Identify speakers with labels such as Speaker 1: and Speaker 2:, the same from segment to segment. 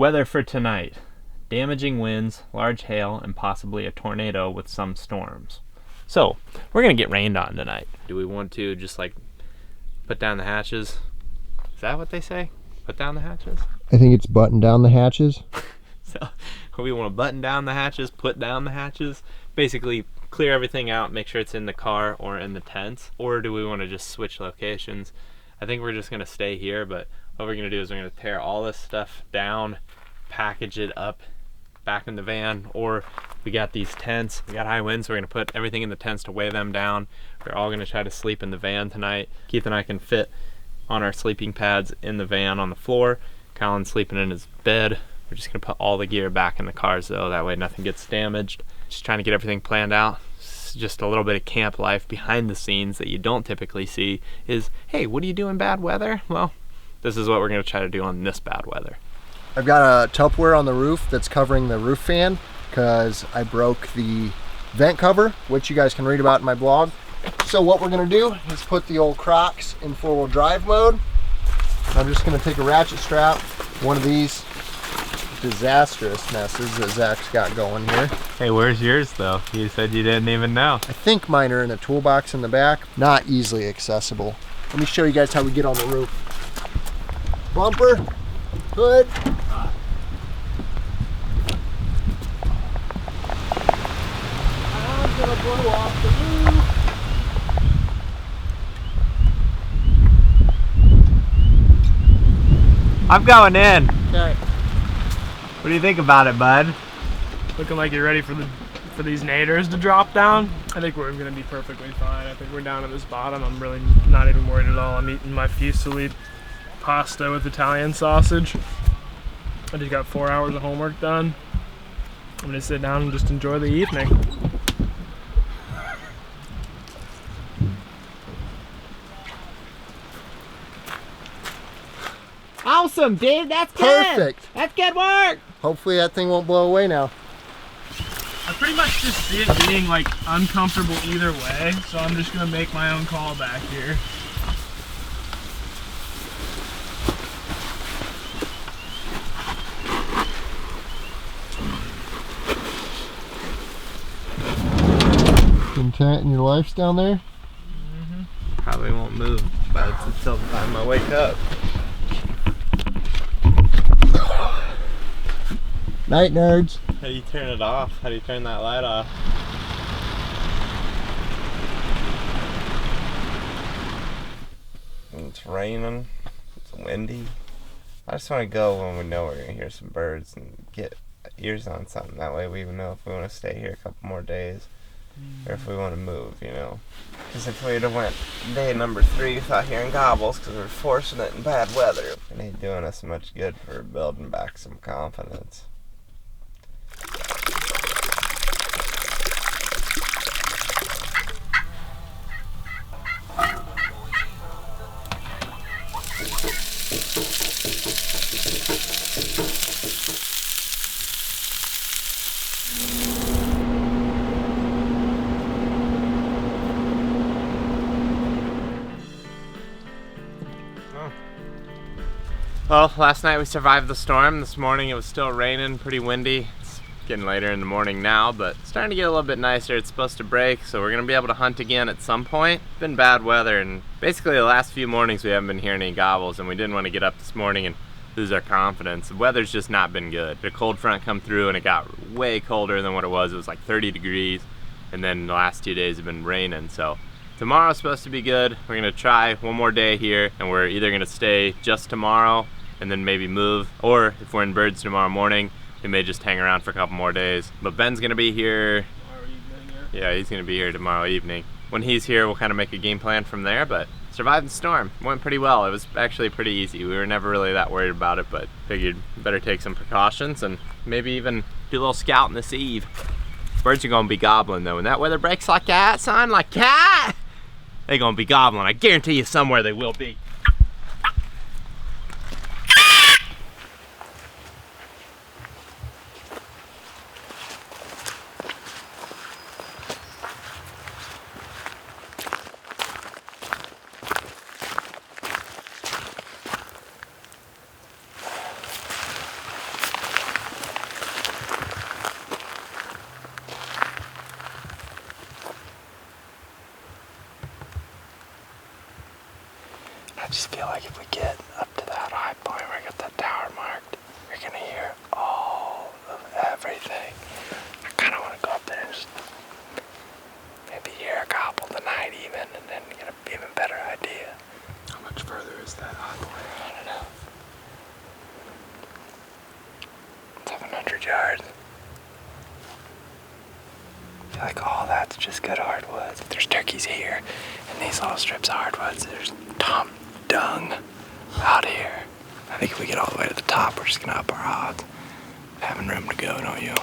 Speaker 1: Weather for tonight. Damaging winds, large hail, and possibly a tornado with some storms. So, we're going to get rained on tonight. Do we want to just like put down the hatches? Is that what they say? Put down the hatches?
Speaker 2: I think it's button down the hatches.
Speaker 1: So, we want to button down the hatches, put down the hatches, basically clear everything out, make sure it's in the car or in the tents, or do we want to just switch locations? I think we're just going to stay here, but what we're going to do is we're going to tear all this stuff down, package it up back in the van, or we got these tents, we got high winds, so we're going to put everything in the tents to weigh them down. We're all going to try to sleep in the van tonight. Keith and I can fit on our sleeping pads in the van on the floor. Colin's sleeping in his bed. We're just going to put all the gear back in the cars though, that way nothing gets damaged. Just trying to get everything planned out. It's just a little bit of camp life behind the scenes that you don't typically see is, hey, what do you do in bad weather? Well, this is what we're going to try to do on this bad weather.
Speaker 2: I've got a Tupperware on the roof that's covering the roof fan because I broke the vent cover, which you guys can read about in my blog. So what we're going to do is put the old Crocs in 4-wheel drive mode. I'm just going to take a ratchet strap, one of these disastrous messes that Zach's got going here.
Speaker 1: Hey, where's yours though? You said you didn't even know.
Speaker 2: I think mine are in a toolbox in the back, not easily accessible. Let me show you guys how we get on the roof. Bumper, hood. I'm gonna blow off the roof.
Speaker 1: I'm going in.
Speaker 2: Okay.
Speaker 1: What do you think about it, bud?
Speaker 3: Looking like you're ready for these naders to drop down. I think we're gonna be perfectly fine. I think we're down at this bottom. I'm really not even worried at all. I'm eating my fusilli pasta with Italian sausage. I just got 4 hours of homework done. I'm gonna sit down and just enjoy the evening.
Speaker 1: Awesome, dude. That's good.
Speaker 2: Perfect.
Speaker 1: That's good work.
Speaker 2: Hopefully that thing won't blow away now.
Speaker 3: I pretty much just see it being like uncomfortable either way, so I'm just gonna make my own call back here.
Speaker 2: Content in your life's down there?
Speaker 1: Probably won't move until the time I wake up.
Speaker 2: Night, nerds.
Speaker 1: How do you turn it off? How do you turn that light off? It's raining. It's windy. I just want to go when we know we're going to hear some birds and get ears on something. That way we know if we want to stay here a couple more days or if we want to move, you know. Because if we'd have went day number 3 without hearing gobbles because we're forcing it in bad weather, it ain't doing us much good for building back some confidence. Well, last night we survived the storm. This morning it was still raining, pretty windy. It's getting later in the morning now, but it's starting to get a little bit nicer. It's supposed to break, so we're gonna be able to hunt again at some point. It's been bad weather, and basically the last few mornings we haven't been hearing any gobbles, and we didn't want to get up this morning and lose our confidence. The weather's just not been good. The cold front come through and it got way colder than what it was. It was like 30 degrees, and then the last 2 days have been raining, so tomorrow's supposed to be good. We're gonna try one more day here, and we're either gonna stay just tomorrow and then maybe move, or if we're in birds tomorrow morning, we may just hang around for a couple more days. But Ben's gonna be here.
Speaker 3: Tomorrow evening, yeah.
Speaker 1: Yeah, he's gonna be here tomorrow evening. When he's here, we'll kind of make a game plan from there, but survived the storm. It went pretty well. It was actually pretty easy. We were never really that worried about it, but figured better take some precautions and maybe even do a little scouting this eve. Birds are gonna be gobbling though. When that weather breaks like that, son, like that, they're gonna be gobbling. I guarantee you somewhere they will be. just feel like if we get up to that high point where I got that tower marked, you're gonna hear all of everything. I kind of want to go up there and just maybe hear a gobble tonight even, and then get an even better idea. How much further is that high point? I don't know. 700 yards. I feel like all that's just good hardwoods. There's turkeys here, and these little strips of hardwoods. There's tom dung out here. I think if we get all the way to the top, we're just gonna up our odds. Having room to go, don't you?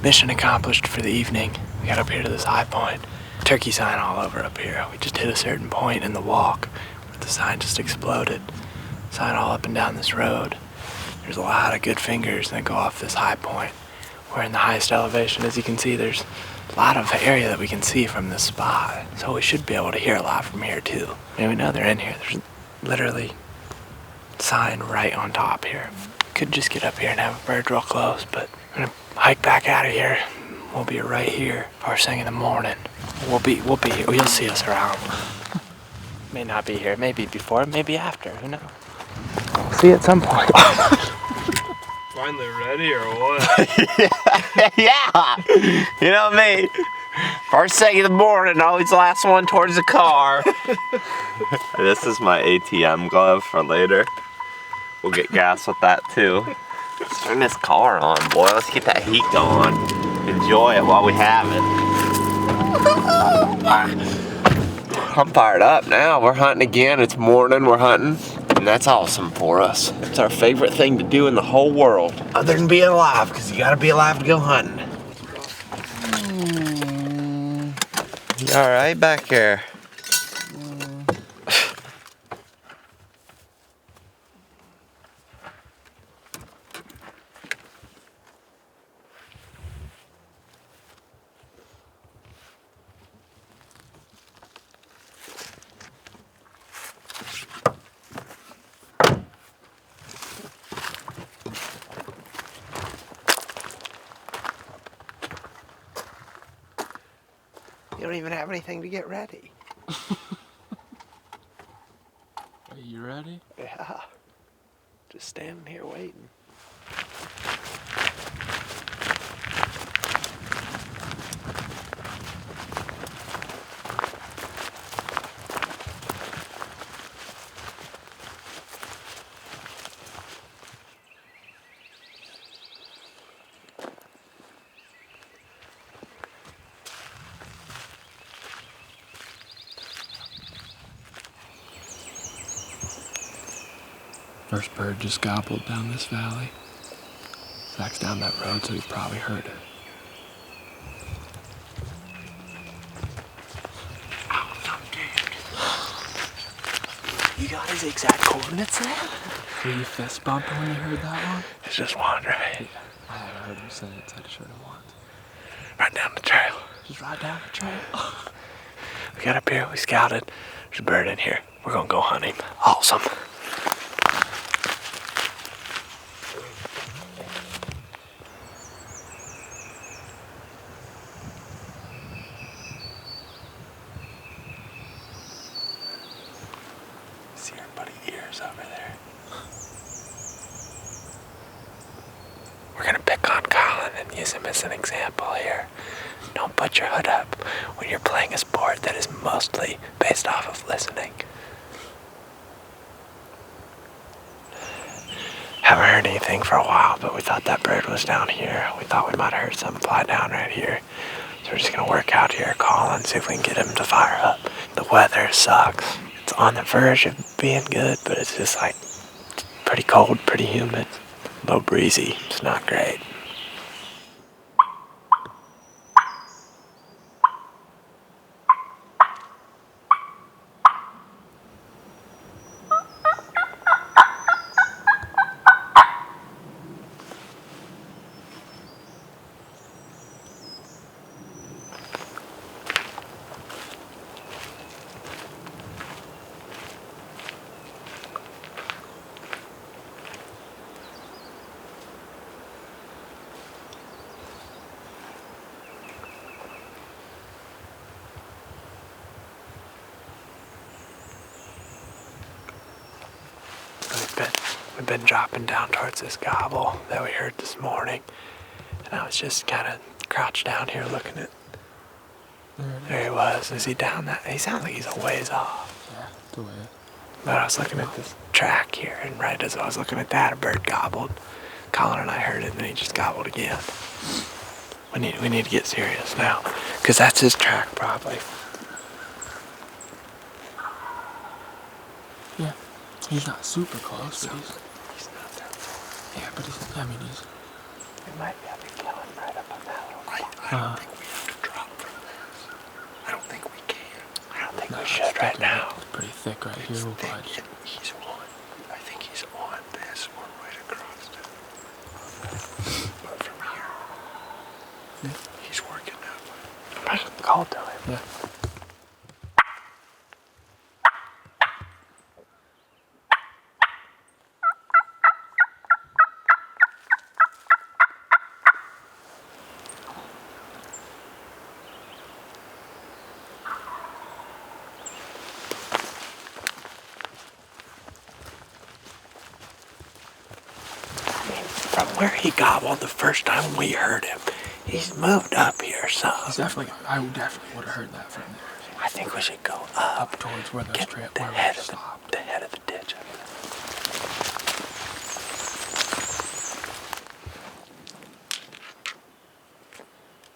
Speaker 1: Mission accomplished for the evening. We got up here to this high point. Turkey sign all over up here. We just hit a certain point in the walk where the sign just exploded. Sign all up and down this road. There's a lot of good fingers that go off this high point. We're in the highest elevation. As you can see, there's a lot of area that we can see from this spot. So we should be able to hear a lot from here too. I mean, we know they're in here. There's literally a sign right on top here. Could just get up here and have a bird real close, but we're gonna hike back out of here. We'll be right here first thing in the morning. We'll be here. You'll see us around. May not be here. Maybe before, maybe after. Who knows? We'll see you at some point.
Speaker 3: Finally ready or what?
Speaker 1: Yeah. You know me. First thing in the morning, always the last one towards the car. This is my ATM glove for later. We'll get gas with that too. Let's turn this car on, boy. Let's get that heat going. Enjoy it while we have it. I'm fired up now. We're hunting again. It's morning. We're hunting. And that's awesome for us. It's our favorite thing to do in the whole world. Other than being alive, because you got to be alive to go hunting. You all right back here? You don't even have anything to get ready.
Speaker 3: Are you ready?
Speaker 1: Yeah. Just standing here waiting.
Speaker 3: First bird just gobbled down this valley. Zach's down that road, so he probably heard it.
Speaker 1: Oh, dude. You got his exact coordinates there?
Speaker 3: Were you fist bumping when you heard that one?
Speaker 1: It's just wandering.
Speaker 3: Yeah, I haven't heard him say it, so I just heard it once.
Speaker 1: Right down the trail.
Speaker 3: Just ride down the trail.
Speaker 1: We got up here, we scouted. There's a bird in here. We're gonna go hunt him. Awesome. See everybody's ears over there. We're gonna pick on Colin and use him as an example here. Don't put your hood up when you're playing a sport that is mostly based off of listening. Haven't heard anything for a while, but we thought that bird was down here. We thought we might have heard something fly down right here. So we're just gonna work out here, call and see if we can get him to fire up. The weather sucks. It's on the verge of being good, but it's just like pretty cold, pretty humid, low breezy. It's not great. We've been dropping down towards this gobble that we heard this morning. And I was just kind of crouched down here looking at. There he was. Is he down that? He sounds like he's a ways off.
Speaker 4: Yeah, the way.
Speaker 1: But I was looking at this track here, and right as I was looking at that, a bird gobbled. Colin and I heard it, and then he just gobbled again. We need to get serious now, because that's his track probably.
Speaker 4: Yeah, he's not super close, but
Speaker 1: He's not that far.
Speaker 4: yeah, but he's, I mean, he's.
Speaker 1: We might be able to kill him right up on that little
Speaker 2: I don't think we have to drop from this. I don't think we can.
Speaker 1: I don't think
Speaker 4: No,
Speaker 1: we
Speaker 4: it's
Speaker 1: should right
Speaker 4: thick,
Speaker 1: now.
Speaker 4: It's pretty thick right here,
Speaker 2: It's
Speaker 4: but
Speaker 2: thick, and he's on. I think he's on this or right across it. But from here, he's working that way.
Speaker 1: I should call to him.
Speaker 4: yeah.
Speaker 1: From where he gobbled the first time we heard him, he's moved up here some.
Speaker 4: He's definitely. I definitely would have heard that from there.
Speaker 1: I think we should go up.
Speaker 4: Up towards where those
Speaker 1: Get
Speaker 4: trail,
Speaker 1: the
Speaker 4: where we
Speaker 1: head of
Speaker 4: stopped.
Speaker 1: the head of the ditch.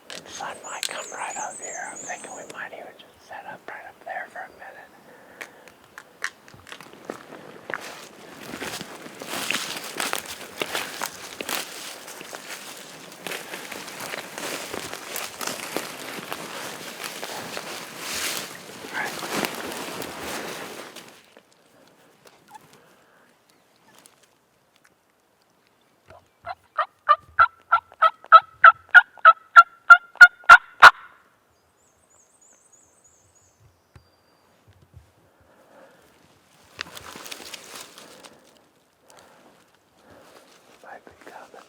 Speaker 1: The sun might come right up here. I'm thinking we might even just set up right up there for a minute. Might be coming.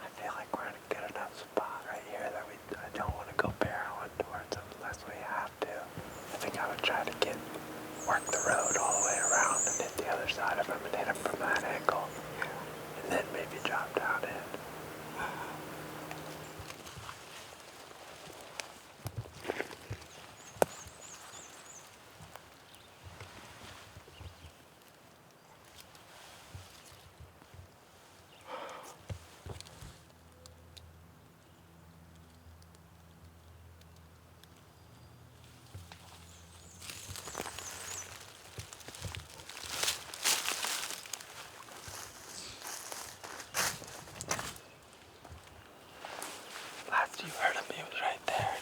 Speaker 1: I feel like we're in a good enough spot right here that I don't want to go barreling towards him unless we have to. I think I would try to work the road all the way around and hit the other side of him and hit him from that angle. And then maybe drop down in. Last you heard him, he was right there.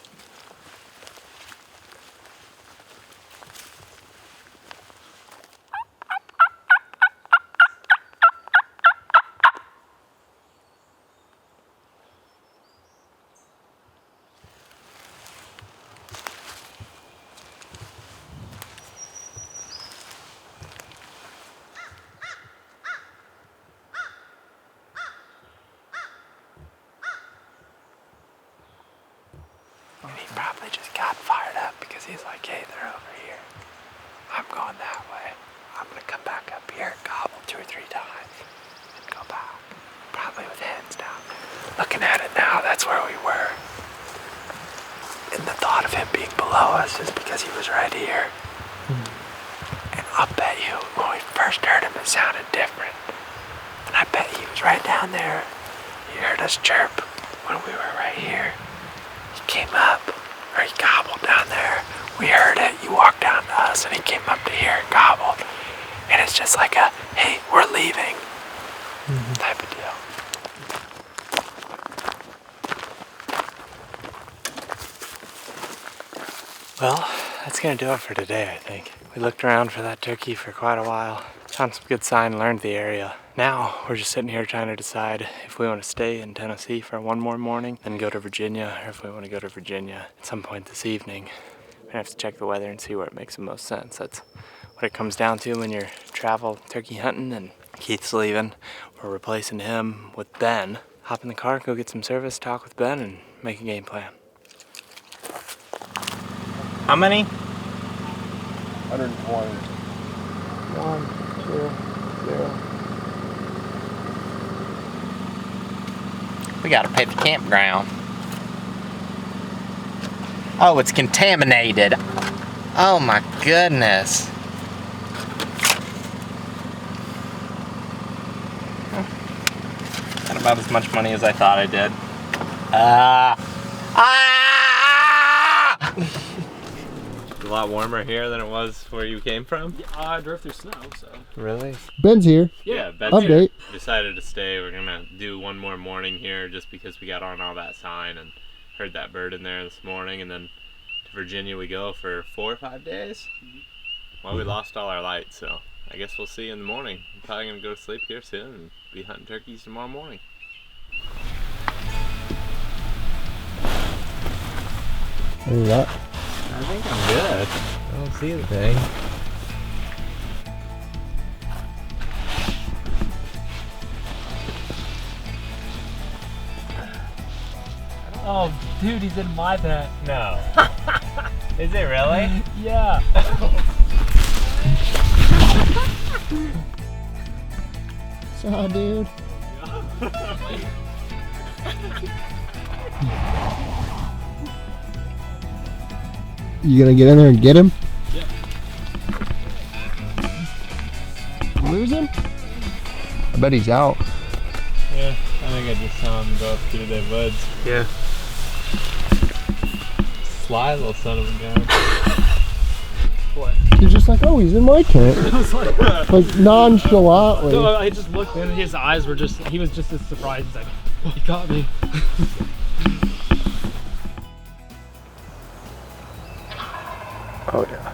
Speaker 1: And he probably just got fired up because he's like, hey, they're over here. I'm going that way. I'm going to come back up here, gobble 2 or 3 times, and go back. Probably with hands down. Looking at it now, that's where we were. And the thought of him being below us is because he was right here. And I'll bet you, when we first heard him, it sounded different. And I bet he was right down there. He heard us chirp when we were right here. He came up, or he gobbled down there. We heard it. You walked down to us, and he came up to here and gobbled. And it's just like a, hey, we're leaving type of deal. Well, that's going to do it for today, I think. We looked around for that turkey for quite a while. Found some good sign, learned the area. Now, we're just sitting here trying to decide if we want to stay in Tennessee for one more morning and go to Virginia, or if we want to go to Virginia at some point this evening. We're gonna have to check the weather and see where it makes the most sense. That's what it comes down to when you're travel turkey hunting, and Keith's leaving. We're replacing him with Ben. Hop in the car, go get some service, talk with Ben, and make a game plan. How many?
Speaker 2: 120. 1, 2, 0.
Speaker 5: We gotta pay the campground. Oh, it's contaminated. Oh my goodness. Got about as much money as I thought I did.
Speaker 1: It's a lot warmer here than it was where you came from?
Speaker 3: Yeah, I drove through snow, so.
Speaker 1: Really?
Speaker 2: Ben's here.
Speaker 1: Yeah, Ben's
Speaker 2: Update.
Speaker 1: here. Decided to stay. We're gonna do one more morning here just because we got on all that sign and heard that bird in there this morning, and then to Virginia we go for 4 or 5 days. Well, we lost all our lights, so I guess we'll see you in the morning. I'm probably gonna go to sleep here soon and be hunting turkeys tomorrow morning.
Speaker 2: What is that?
Speaker 1: I think I'm good. I don't see anything.
Speaker 3: Oh, dude, he's in my pen.
Speaker 1: No. Is it really?
Speaker 3: Yeah.
Speaker 2: What's up, dude? You gonna get in there and get him?
Speaker 3: Yeah.
Speaker 2: Lose him? I bet he's out.
Speaker 1: Yeah, I think I just saw him go through the woods.
Speaker 3: Yeah.
Speaker 1: Sly little son of a gun.
Speaker 3: What?
Speaker 2: He's just like, oh, he's in my tent.
Speaker 3: I was like,
Speaker 2: Like nonchalantly.
Speaker 3: so I just looked and his eyes were just, he was just as surprised. He's like, oh, he caught me.
Speaker 2: Oh yeah.